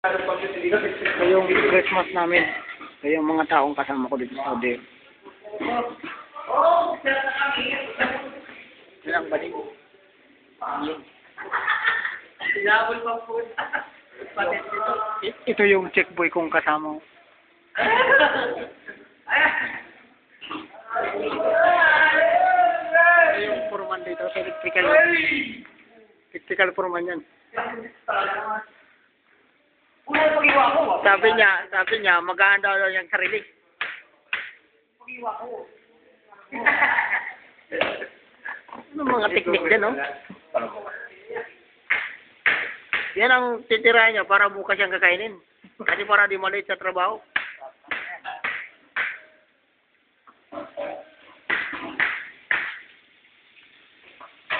Ito yung Christmas namin. Ito yung mga taong kasama ko dito sa Saudi. Ilang ba din? Ito yung checkboy kong kasama. Ito yung foreman dito sa electrical. Electrical foreman yan. Sabi niya, mag-aanda daw yung sarili. Ano mga teknik din, no? Yan ang titirahan niya para bukas siyang kakainin. Kasi para di maliit sa trabaho.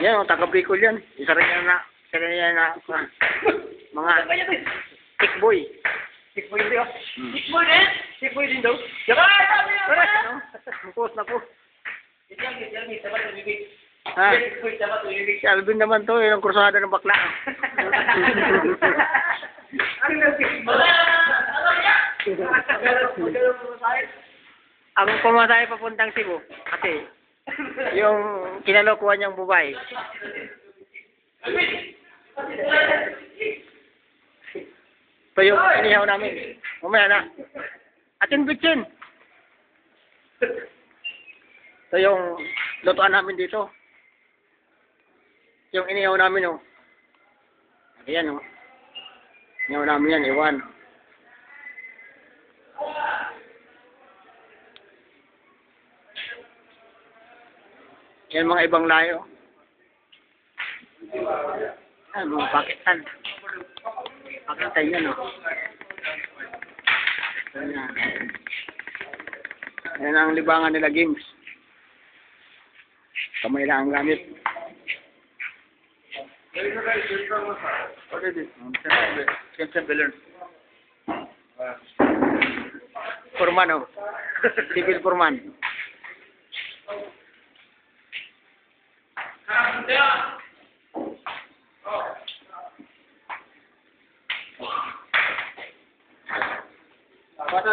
Yan, ang taga-Bicol yan. Isa rin yan na mga tikboy. Tikboy din daw. Tikboy din? Tikboy din daw. Napos. Ha? Si Alvin naman to, yung kursada ng bakla. Ang pumatay papuntang Cebu. Kasi, yung kinalokuhan niyang bubae. Ito yung inihaw namin. Mamaya na. Atin bitsin. Ito yung lutuan namin dito. Yung inihaw namin, oh. Ayan, oh. Inihaw namin yan, iwan. Yan mga ibang layo. Yan, mga Pakistan. Pakistan yan, oh. Yan ang libangan nila games. Kamay lang ang gamit. Forman, oh. Civil forman.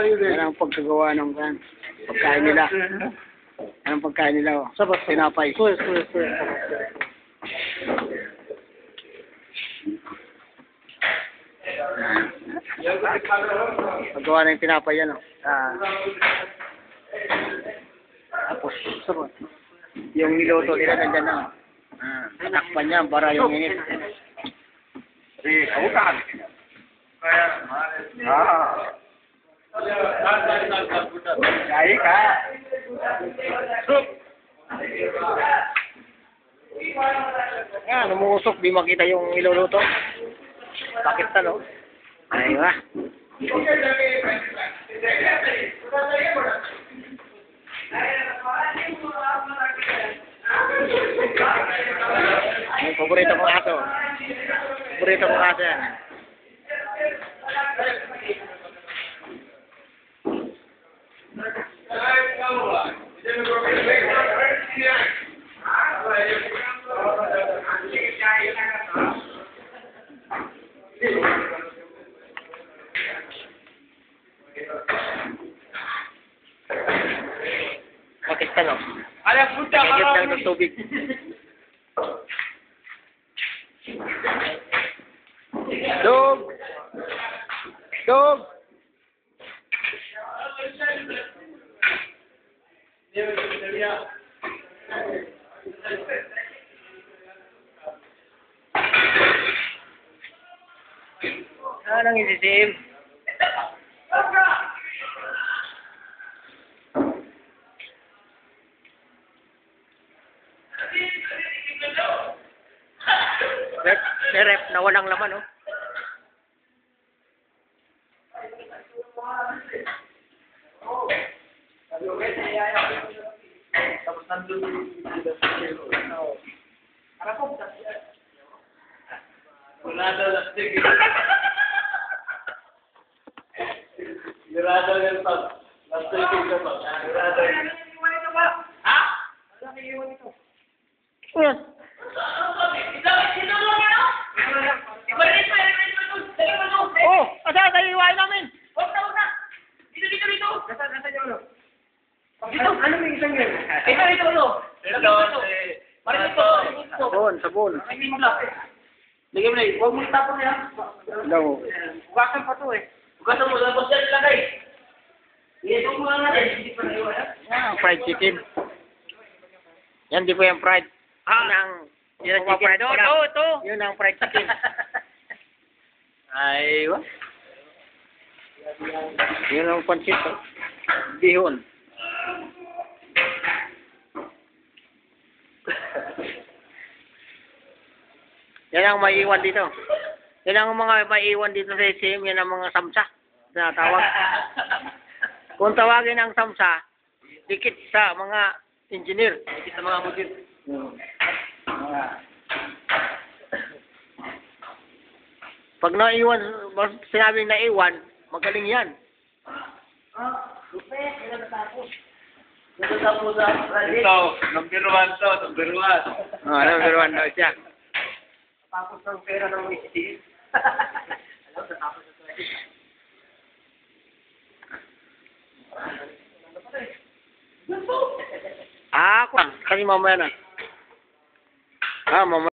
Yan ang pagkagawa ng pagkain nila. Anong pagkain nila? Tinapay. Paggawa ng tinapay yan. Tapos, yung niluto nila nandyan na. Tatakpan niya para yung init. Kaya ka. Yan, umuusok. Di makita yung iluluto. Pakistan, no? Ay, ba? Yung paborito kong aso. Paborito kong aso yan. Pakistan, no? Higit lang ng tubig. Dog! Dog! Anong isisim? Rep na walang laman, oh. Tapos nandun wala daw lastig. Nirada yung pag lastig ka ba? Nirada yung ha? Wala na iwan ito. Yes. Oh, asan? gawain namin. Huwag na. Dito. Nasa yung ulo. Dito, ano may isang yun? Ito, ulo. Sabon. Lagyan mo na yun. Huwag mo itapon na yan. Daw. Hugasan pa to eh. Hugasan mo, tapos yan ilagay. Iyan mo lang natin. Hindi pa naiwan. Yan, fried chicken. Yan, di po yung fried. Yun ang chicken. Ito. Yun ang fried chicken. Aywa. Yun ang pancit. Bihon. Yan ang maiiwan dito. Yan ang mga maiiwan dito sa SM. Yan ang mga samsa. Tinatawag. Kung tawagin ang samsa, dikit sa mga engineer. Dikit sa mga mudir. Pag naiwan, sinabing naiwan, magaling yan. Ito, number 1 to, number 1. Number 1 daw siya. Tapos ng pera ng misis. Kasi mamaya na. Mamaya.